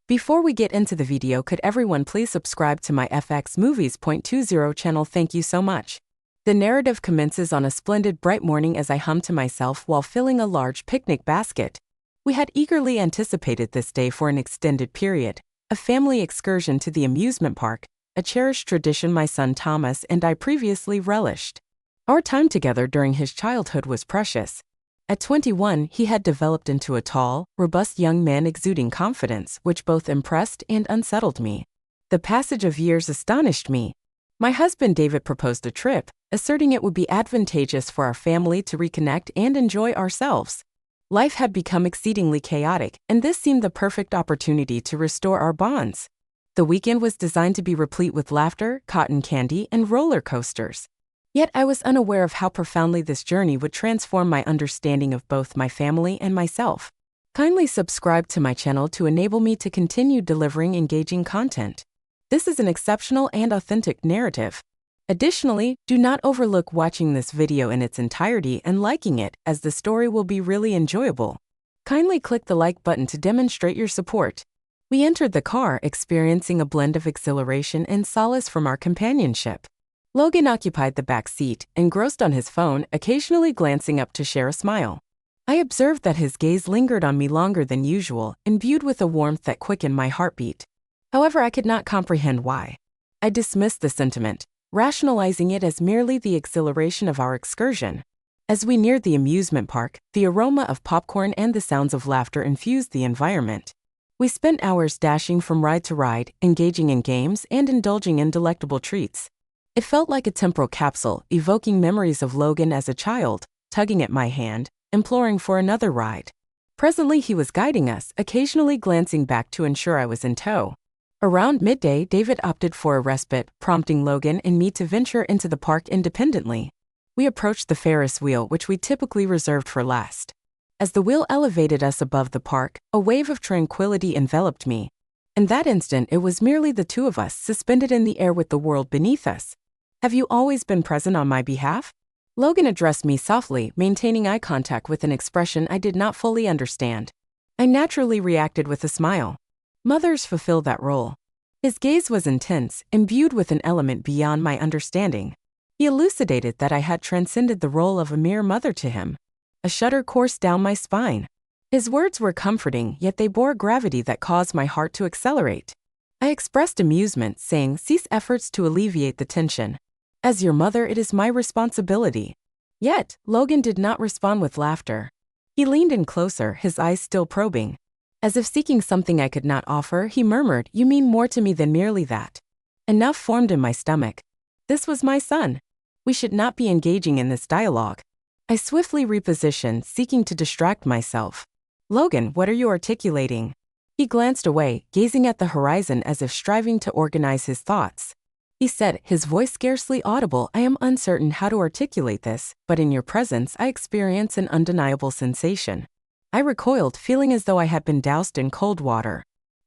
Before we get into the video, could everyone please subscribe to my FXmovies.20 channel? Thank you so much. The narrative commences on a splendid bright morning as I hum to myself while filling a large picnic basket. We had eagerly anticipated this day for an extended period, a family excursion to the amusement park, a cherished tradition my son Thomas and I previously relished. Our time together during his childhood was precious. At 21, he had developed into a tall, robust young man exuding confidence, which both impressed and unsettled me. The passage of years astonished me. My husband David proposed a trip, asserting it would be advantageous for our family to reconnect and enjoy ourselves. Life had become exceedingly chaotic, and this seemed the perfect opportunity to restore our bonds. The weekend was designed to be replete with laughter, cotton candy, and roller coasters. Yet I was unaware of how profoundly this journey would transform my understanding of both my family and myself. Kindly subscribe to my channel to enable me to continue delivering engaging content. This is an exceptional and authentic narrative. Additionally, do not overlook watching this video in its entirety and liking it, as the story will be really enjoyable. Kindly click the like button to demonstrate your support. We entered the car experiencing a blend of exhilaration and solace from our companionship. Logan occupied the back seat, engrossed on his phone, occasionally glancing up to share a smile. I observed that his gaze lingered on me longer than usual, imbued with a warmth that quickened my heartbeat. However, I could not comprehend why. I dismissed the sentiment, rationalizing it as merely the exhilaration of our excursion. As we neared the amusement park, the aroma of popcorn and the sounds of laughter infused the environment. We spent hours dashing from ride to ride, engaging in games and indulging in delectable treats. It felt like a temporal capsule, evoking memories of Logan as a child, tugging at my hand, imploring for another ride. Presently he was guiding us, occasionally glancing back to ensure I was in tow. Around midday, David opted for a respite, prompting Logan and me to venture into the park independently. We approached the Ferris wheel, which we typically reserved for last. As the wheel elevated us above the park, a wave of tranquility enveloped me. In that instant, it was merely the two of us, suspended in the air with the world beneath us. Have you always been present on my behalf? Logan addressed me softly, maintaining eye contact with an expression I did not fully understand. I naturally reacted with a smile. Mothers fulfill that role. His gaze was intense, imbued with an element beyond my understanding. He elucidated that I had transcended the role of a mere mother to him. A shudder coursed down my spine. His words were comforting, yet they bore gravity that caused my heart to accelerate. I expressed amusement, saying, "Cease efforts to alleviate the tension. As your mother, it is my responsibility." Yet, Logan did not respond with laughter. He leaned in closer, his eyes still probing. As if seeking something I could not offer, he murmured, "You mean more to me than merely that." Enough formed in my stomach. This was my son. We should not be engaging in this dialogue. I swiftly repositioned, seeking to distract myself. "Logan, what are you articulating?" He glanced away, gazing at the horizon as if striving to organize his thoughts. He said, his voice scarcely audible, "I am uncertain how to articulate this, but in your presence I experience an undeniable sensation." I recoiled, feeling as though I had been doused in cold water.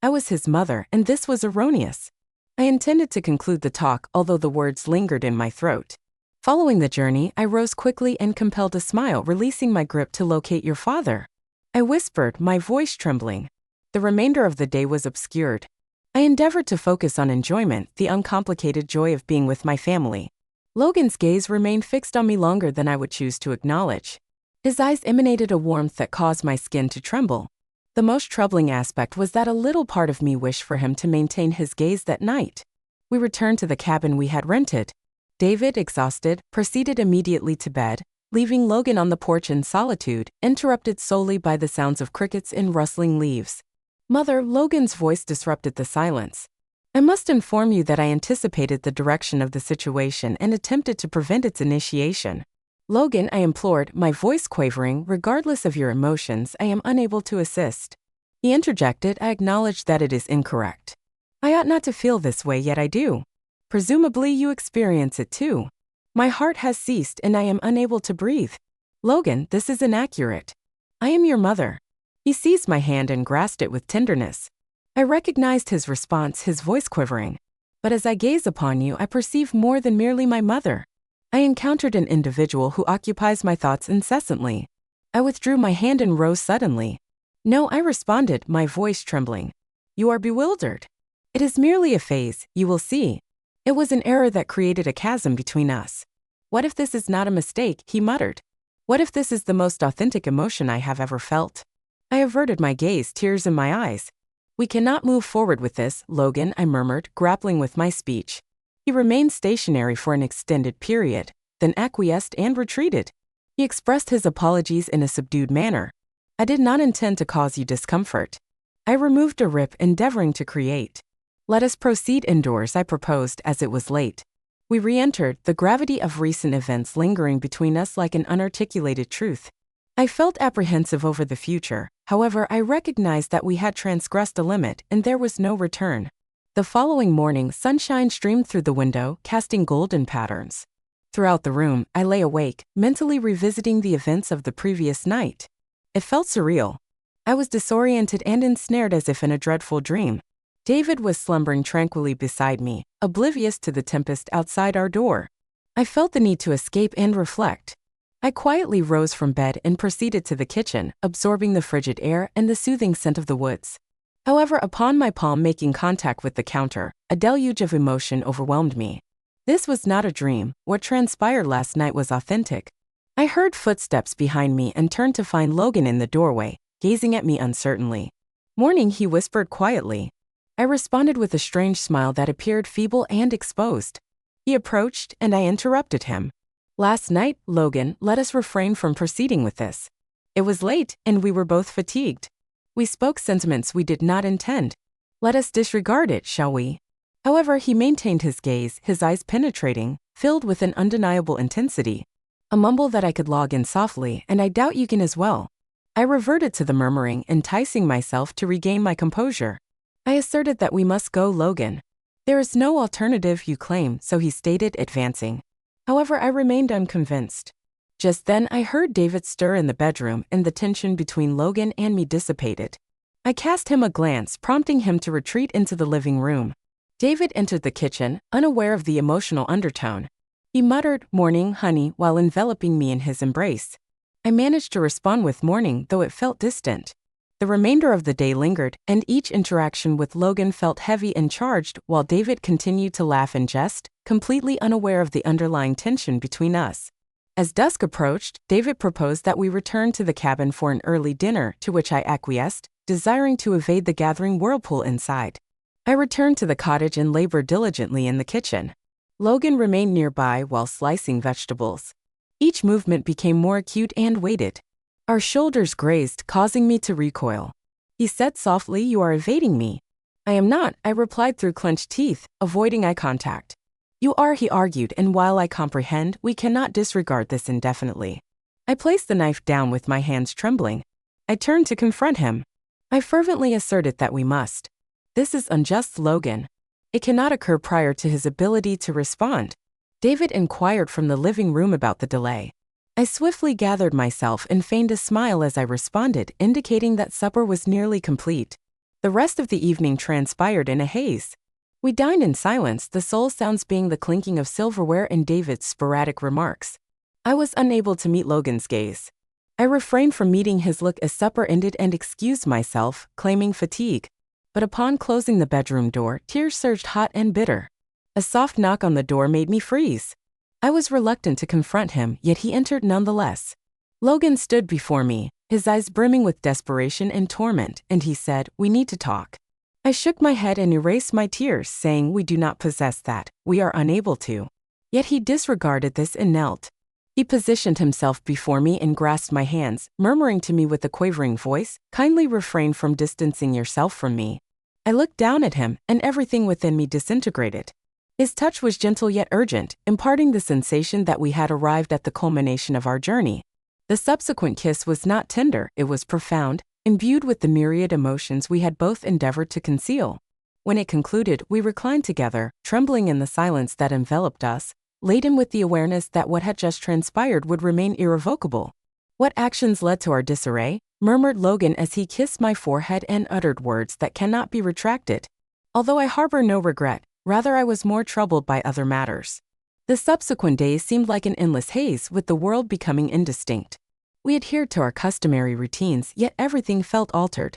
I was his mother, and this was erroneous. I intended to conclude the talk, although the words lingered in my throat. Following the journey, I rose quickly and compelled a smile, releasing my grip to locate your father. I whispered, my voice trembling. The remainder of the day was obscured. I endeavored to focus on enjoyment, the uncomplicated joy of being with my family. Logan's gaze remained fixed on me longer than I would choose to acknowledge. His eyes emanated a warmth that caused my skin to tremble. The most troubling aspect was that a little part of me wished for him to maintain his gaze that night. We returned to the cabin we had rented. David, exhausted, proceeded immediately to bed, leaving Logan on the porch in solitude, interrupted solely by the sounds of crickets and rustling leaves. "Mother," Logan's voice disrupted the silence. "I must inform you that I anticipated the direction of the situation and attempted to prevent its initiation." "Logan," I implored, my voice quavering, "regardless of your emotions, I am unable to assist." He interjected, "I acknowledge that it is incorrect. I ought not to feel this way, yet I do. Presumably you experience it too. My heart has ceased and I am unable to breathe. Logan, this is inaccurate. I am your mother." He seized my hand and grasped it with tenderness. I recognized his response, his voice quivering. "But as I gaze upon you, I perceive more than merely my mother. I encountered an individual who occupies my thoughts incessantly." I withdrew my hand and rose suddenly. "No," I responded, my voice trembling. You are bewildered. It is merely a phase, you will see. It was an error that created a chasm between us. What if this is not a mistake, he muttered. What if this is the most authentic emotion I have ever felt? I averted my gaze, tears in my eyes. We cannot move forward with this, Logan, I murmured, grappling with my speech. He remained stationary for an extended period, then acquiesced and retreated. He expressed his apologies in a subdued manner. I did not intend to cause you discomfort. I removed a rip, endeavoring to create. Let us proceed indoors, I proposed as it was late. We re-entered, the gravity of recent events lingering between us like an unarticulated truth. I felt apprehensive over the future, however I recognized that we had transgressed a limit and there was no return. The following morning, sunshine streamed through the window, casting golden patterns. Throughout the room, I lay awake, mentally revisiting the events of the previous night. It felt surreal. I was disoriented and ensnared as if in a dreadful dream. David was slumbering tranquilly beside me, oblivious to the tempest outside our door. I felt the need to escape and reflect. I quietly rose from bed and proceeded to the kitchen, absorbing the frigid air and the soothing scent of the woods. However, upon my palm making contact with the counter, a deluge of emotion overwhelmed me. This was not a dream. What transpired last night was authentic. I heard footsteps behind me and turned to find Logan in the doorway, gazing at me uncertainly. Morning, he whispered quietly. I responded with a strange smile that appeared feeble and exposed. He approached, and I interrupted him. Last night, Logan, let us refrain from proceeding with this. It was late, and we were both fatigued. We spoke sentiments we did not intend. Let us disregard it, shall we? However, he maintained his gaze, his eyes penetrating, filled with an undeniable intensity. A mumble that I could log in softly, and I doubt you can as well. I reverted to the murmuring, enticing myself to regain my composure. I asserted that we must go, Logan. There is no alternative, you claim, so he stated, advancing. However, I remained unconvinced. Just then, I heard David stir in the bedroom, and the tension between Logan and me dissipated. I cast him a glance, prompting him to retreat into the living room. David entered the kitchen, unaware of the emotional undertone. He muttered, "Morning, honey," while enveloping me in his embrace. I managed to respond with morning, though it felt distant. The remainder of the day lingered, and each interaction with Logan felt heavy and charged, while David continued to laugh and jest, completely unaware of the underlying tension between us. As dusk approached, David proposed that we return to the cabin for an early dinner, to which I acquiesced, desiring to evade the gathering whirlpool inside. I returned to the cottage and labored diligently in the kitchen. Logan remained nearby while slicing vegetables. Each movement became more acute and weighted. Our shoulders grazed, causing me to recoil. He said softly, "You are evading me." "I am not," I replied through clenched teeth, avoiding eye contact. "You are," he argued, "and while I comprehend, we cannot disregard this indefinitely." I placed the knife down with my hands trembling. I turned to confront him. I fervently asserted that we must. This is unjust, Logan. It cannot occur prior to his ability to respond. David inquired from the living room about the delay. I swiftly gathered myself and feigned a smile as I responded, indicating that supper was nearly complete. The rest of the evening transpired in a haze. We dined in silence, the sole sounds being the clinking of silverware and David's sporadic remarks. I was unable to meet Logan's gaze. I refrained from meeting his look as supper ended and excused myself, claiming fatigue. But upon closing the bedroom door, tears surged hot and bitter. A soft knock on the door made me freeze. I was reluctant to confront him, yet he entered nonetheless. Logan stood before me, his eyes brimming with desperation and torment, and he said, "We need to talk." I shook my head and erased my tears, saying, "We do not possess that. We are unable to." Yet he disregarded this and knelt. He positioned himself before me and grasped my hands, murmuring to me with a quavering voice, "Kindly refrain from distancing yourself from me." I looked down at him, and everything within me disintegrated. His touch was gentle yet urgent, imparting the sensation that we had arrived at the culmination of our journey. The subsequent kiss was not tender, it was profound, imbued with the myriad emotions we had both endeavored to conceal. When it concluded, we reclined together, trembling in the silence that enveloped us, laden with the awareness that what had just transpired would remain irrevocable. "What actions led to our disarray?" murmured Logan as he kissed my forehead and uttered words that cannot be retracted. Although I harbor no regret, rather I was more troubled by other matters. The subsequent days seemed like an endless haze, with the world becoming indistinct. We adhered to our customary routines, yet everything felt altered.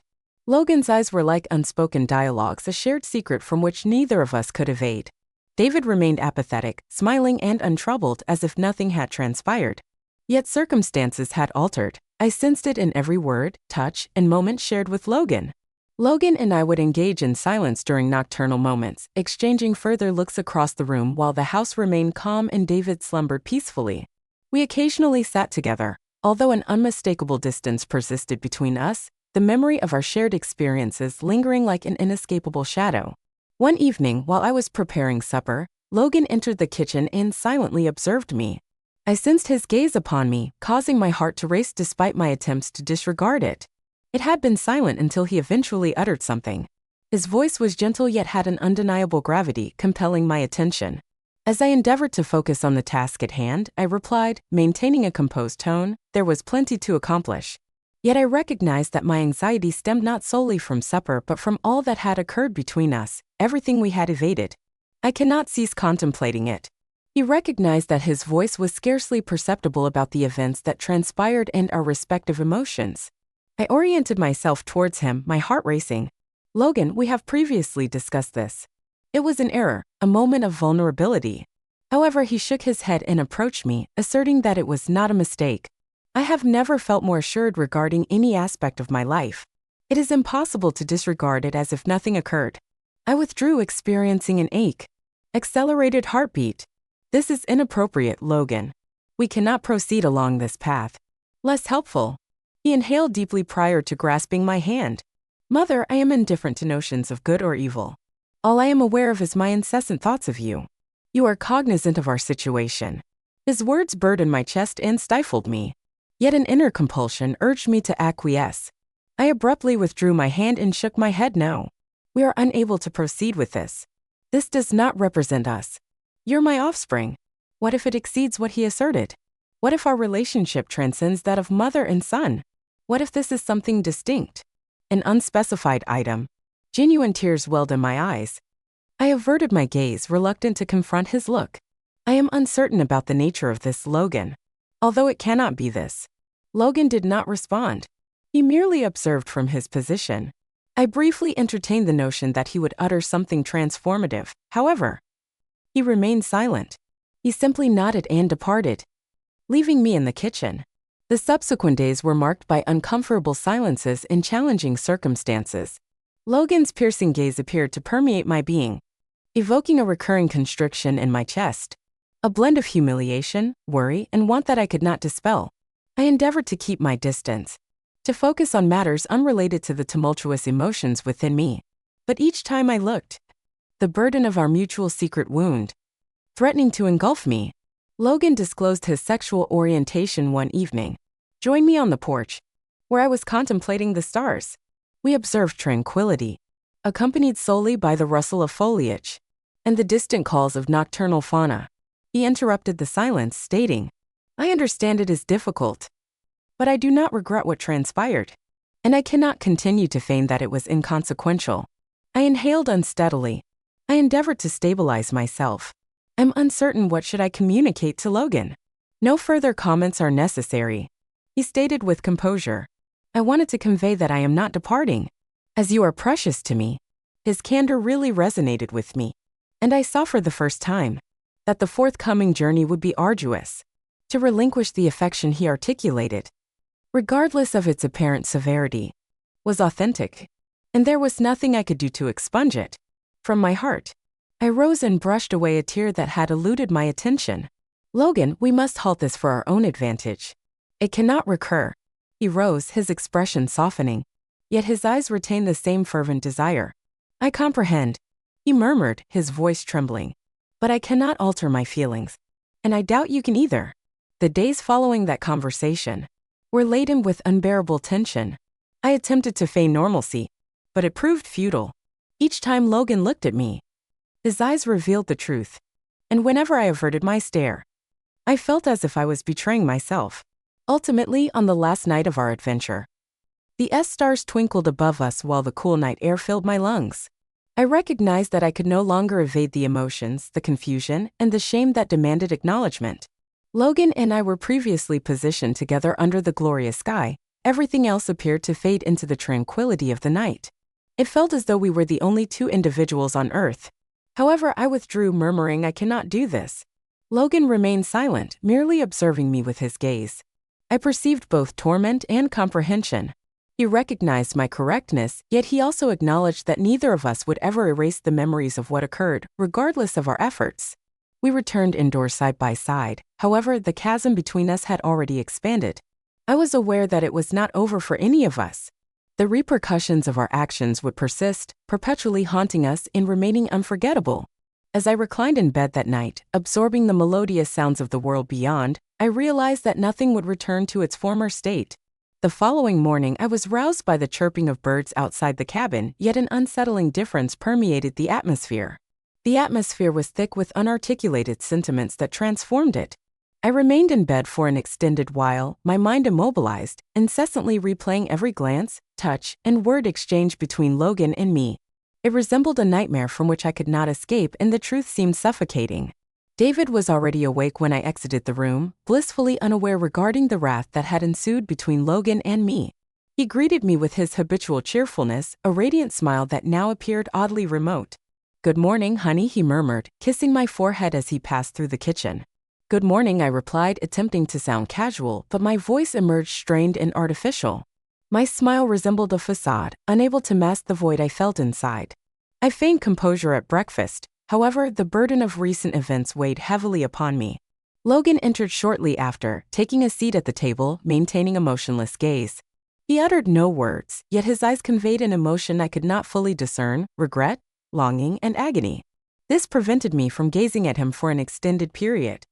Logan's eyes were like unspoken dialogues, a shared secret from which neither of us could evade. David remained apathetic, smiling and untroubled as if nothing had transpired. Yet circumstances had altered. I sensed it in every word, touch, and moment shared with Logan. Logan and I would engage in silence during nocturnal moments, exchanging further looks across the room while the house remained calm and David slumbered peacefully. We occasionally sat together. Although an unmistakable distance persisted between us, the memory of our shared experiences lingering like an inescapable shadow. One evening, while I was preparing supper, Logan entered the kitchen and silently observed me. I sensed his gaze upon me, causing my heart to race despite my attempts to disregard it. It had been silent until he eventually uttered something. His voice was gentle yet had an undeniable gravity, compelling my attention. As I endeavored to focus on the task at hand, I replied, maintaining a composed tone, "There was plenty to accomplish." Yet I recognized that my anxiety stemmed not solely from supper but from all that had occurred between us, everything we had evaded. I cannot cease contemplating it. He recognized that his voice was scarcely perceptible about the events that transpired and our respective emotions. I oriented myself towards him, my heart racing. "Logan, we have previously discussed this. It was an error, a moment of vulnerability." However, he shook his head and approached me, asserting that it was not a mistake. I have never felt more assured regarding any aspect of my life. It is impossible to disregard it as if nothing occurred. I withdrew, experiencing an ache. Accelerated heartbeat. "This is inappropriate, Logan. We cannot proceed along this path." Less helpful. He inhaled deeply prior to grasping my hand. "Mother, I am indifferent to notions of good or evil. All I am aware of is my incessant thoughts of you. You are cognizant of our situation." His words burdened my chest and stifled me. Yet an inner compulsion urged me to acquiesce. I abruptly withdrew my hand and shook my head no. "We are unable to proceed with this. This does not represent us. You're my offspring. What if it exceeds what he asserted? What if our relationship transcends that of mother and son? What if this is something distinct? An unspecified item?" Genuine tears welled in my eyes. I averted my gaze, reluctant to confront his look. "I am uncertain about the nature of this, Logan. Although it cannot be this." Logan did not respond. He merely observed from his position. I briefly entertained the notion that he would utter something transformative. However, he remained silent. He simply nodded and departed, leaving me in the kitchen. The subsequent days were marked by uncomfortable silences and challenging circumstances. Logan's piercing gaze appeared to permeate my being, evoking a recurring constriction in my chest. A blend of humiliation, worry, and want that I could not dispel. I endeavored to keep my distance, to focus on matters unrelated to the tumultuous emotions within me. But each time I looked, the burden of our mutual secret wound, threatening to engulf me. Logan disclosed his sexual orientation one evening. Joined me on the porch, where I was contemplating the stars. We observed tranquility, accompanied solely by the rustle of foliage and the distant calls of nocturnal fauna. He interrupted the silence, stating, "I understand it is difficult, but I do not regret what transpired, and I cannot continue to feign that it was inconsequential." I inhaled unsteadily. I endeavored to stabilize myself. I'm uncertain what should I communicate to Logan. "No further comments are necessary," he stated with composure. "I wanted to convey that I am not departing, as you are precious to me." His candor really resonated with me, and I saw for the first time that the forthcoming journey would be arduous. To relinquish the affection he articulated, regardless of its apparent severity, was authentic, and there was nothing I could do to expunge it from my heart. I rose and brushed away a tear that had eluded my attention. "Logan, we must halt this for our own advantage. It cannot recur." He rose, his expression softening, yet his eyes retained the same fervent desire. "I comprehend," he murmured, his voice trembling. "But I cannot alter my feelings, and I doubt you can either." The days following that conversation were laden with unbearable tension. I attempted to feign normalcy, but it proved futile. Each time Logan looked at me, his eyes revealed the truth, and whenever I averted my stare, I felt as if I was betraying myself. Ultimately, on the last night of our adventure, the stars twinkled above us while the cool night air filled my lungs. I recognized that I could no longer evade the emotions, the confusion, and the shame that demanded acknowledgement. Logan and I were previously positioned together under the glorious sky, Everything else appeared to fade into the tranquility of the night. It felt as though we were the only two individuals on Earth. However, I withdrew, murmuring, "I cannot do this." Logan remained silent, merely observing me with his gaze. I perceived both torment and comprehension. He recognized my correctness, yet he also acknowledged that neither of us would ever erase the memories of what occurred, regardless of our efforts. We returned indoors side by side. However, the chasm between us had already expanded. I was aware that it was not over for any of us. The repercussions of our actions would persist, perpetually haunting us and remaining unforgettable. As I reclined in bed that night, absorbing the melodious sounds of the world beyond, I realized that nothing would return to its former state. The following morning, I was roused by the chirping of birds outside the cabin, yet an unsettling difference permeated the atmosphere. The atmosphere was thick with unarticulated sentiments that transformed it. I remained in bed for an extended while, my mind immobilized, incessantly replaying every glance, touch, and word exchange between Logan and me. It resembled a nightmare from which I could not escape, and the truth seemed suffocating. David was already awake when I exited the room, blissfully unaware regarding the wrath that had ensued between Logan and me. He greeted me with his habitual cheerfulness, a radiant smile that now appeared oddly remote. "Good morning, honey," he murmured, kissing my forehead as he passed through the kitchen. "Good morning," I replied, attempting to sound casual, but my voice emerged strained and artificial. My smile resembled a facade, unable to mask the void I felt inside. I feigned composure at breakfast. However, the burden of recent events weighed heavily upon me. Logan entered shortly after, taking a seat at the table, maintaining a motionless gaze. He uttered no words, yet his eyes conveyed an emotion I could not fully discern: regret, longing, and agony. This prevented me from gazing at him for an extended period.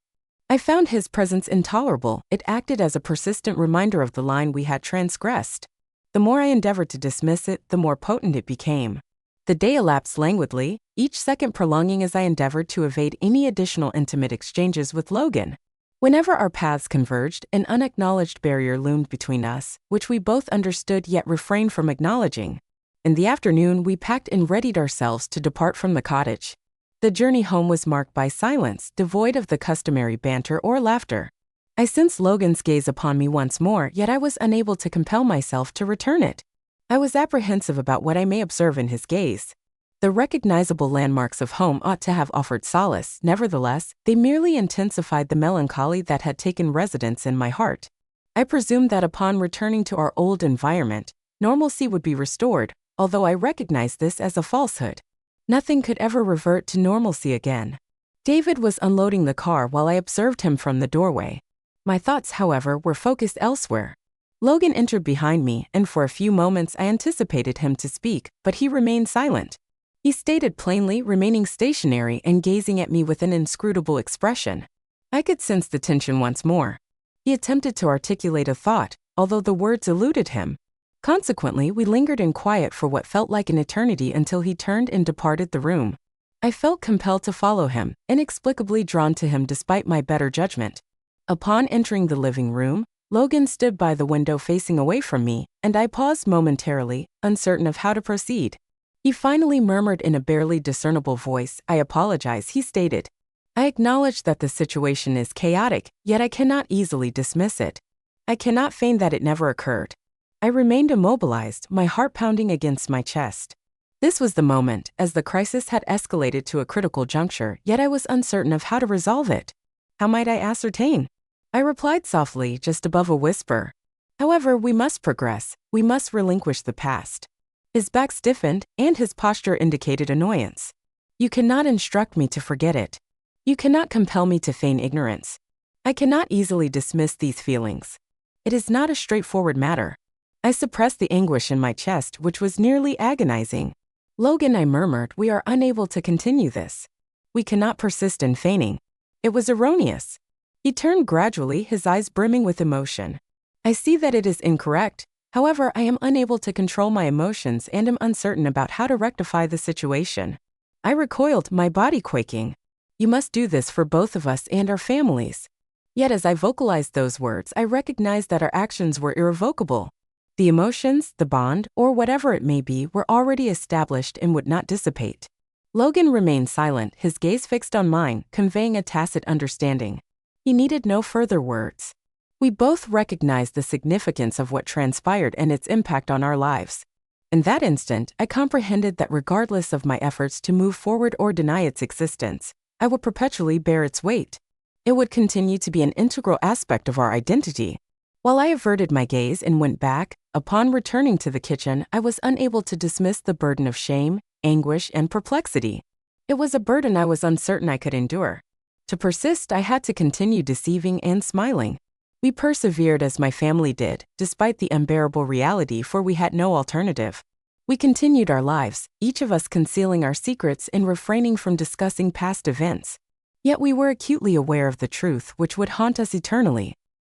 I found his presence intolerable. It acted as a persistent reminder of the line we had transgressed. The more I endeavored to dismiss it, the more potent it became. The day elapsed languidly, each second prolonging as I endeavored to evade any additional intimate exchanges with Logan. Whenever our paths converged, an unacknowledged barrier loomed between us, which we both understood yet refrained from acknowledging. In the afternoon, we packed and readied ourselves to depart from the cottage. The journey home was marked by silence, devoid of the customary banter or laughter. I sensed Logan's gaze upon me once more, yet I was unable to compel myself to return it. I was apprehensive about what I may observe in his gaze. The recognizable landmarks of home ought to have offered solace. Nevertheless, they merely intensified the melancholy that had taken residence in my heart. I presumed that upon returning to our old environment, normalcy would be restored, although I recognized this as a falsehood. Nothing could ever revert to normalcy again. David was unloading the car while I observed him from the doorway. My thoughts, however, were focused elsewhere. Logan entered behind me, and for a few moments I anticipated him to speak, but he remained silent. He stated plainly, remaining stationary and gazing at me with an inscrutable expression. I could sense the tension once more. He attempted to articulate a thought, although the words eluded him. Consequently, we lingered in quiet for what felt like an eternity until he turned and departed the room. I felt compelled to follow him, inexplicably drawn to him despite my better judgment. Upon entering the living room, Logan stood by the window facing away from me, and I paused momentarily, uncertain of how to proceed. He finally murmured in a barely discernible voice, "I apologize," he stated. I acknowledge that the situation is chaotic, yet I cannot easily dismiss it. I cannot feign that it never occurred. I remained immobilized, my heart pounding against my chest. This was the moment, as the crisis had escalated to a critical juncture, yet I was uncertain of how to resolve it. How might I ascertain? I replied softly, just above a whisper. "However, we must progress. We must relinquish the past." His back stiffened, and his posture indicated annoyance. "You cannot instruct me to forget it. You cannot compel me to feign ignorance. I cannot easily dismiss these feelings. It is not a straightforward matter." I suppressed the anguish in my chest, which was nearly agonizing. "Logan," I murmured, "we are unable to continue this. We cannot persist in feigning. It was erroneous." He turned gradually, his eyes brimming with emotion. "I see that it is incorrect. However, I am unable to control my emotions and am uncertain about how to rectify the situation." I recoiled, my body quaking. "You must do this for both of us and our families." Yet as I vocalized those words, I recognized that our actions were irrevocable. The emotions, the bond, or whatever it may be, were already established and would not dissipate. Logan remained silent, his gaze fixed on mine, conveying a tacit understanding. He needed no further words. We both recognized the significance of what transpired and its impact on our lives. In that instant, I comprehended that regardless of my efforts to move forward or deny its existence, I would perpetually bear its weight. It would continue to be an integral aspect of our identity. While I averted my gaze and went back, upon returning to the kitchen, I was unable to dismiss the burden of shame, anguish, and perplexity. It was a burden I was uncertain I could endure. To persist, I had to continue deceiving and smiling. We persevered as my family did, despite the unbearable reality, for we had no alternative. We continued our lives, each of us concealing our secrets and refraining from discussing past events. Yet we were acutely aware of the truth which would haunt us eternally.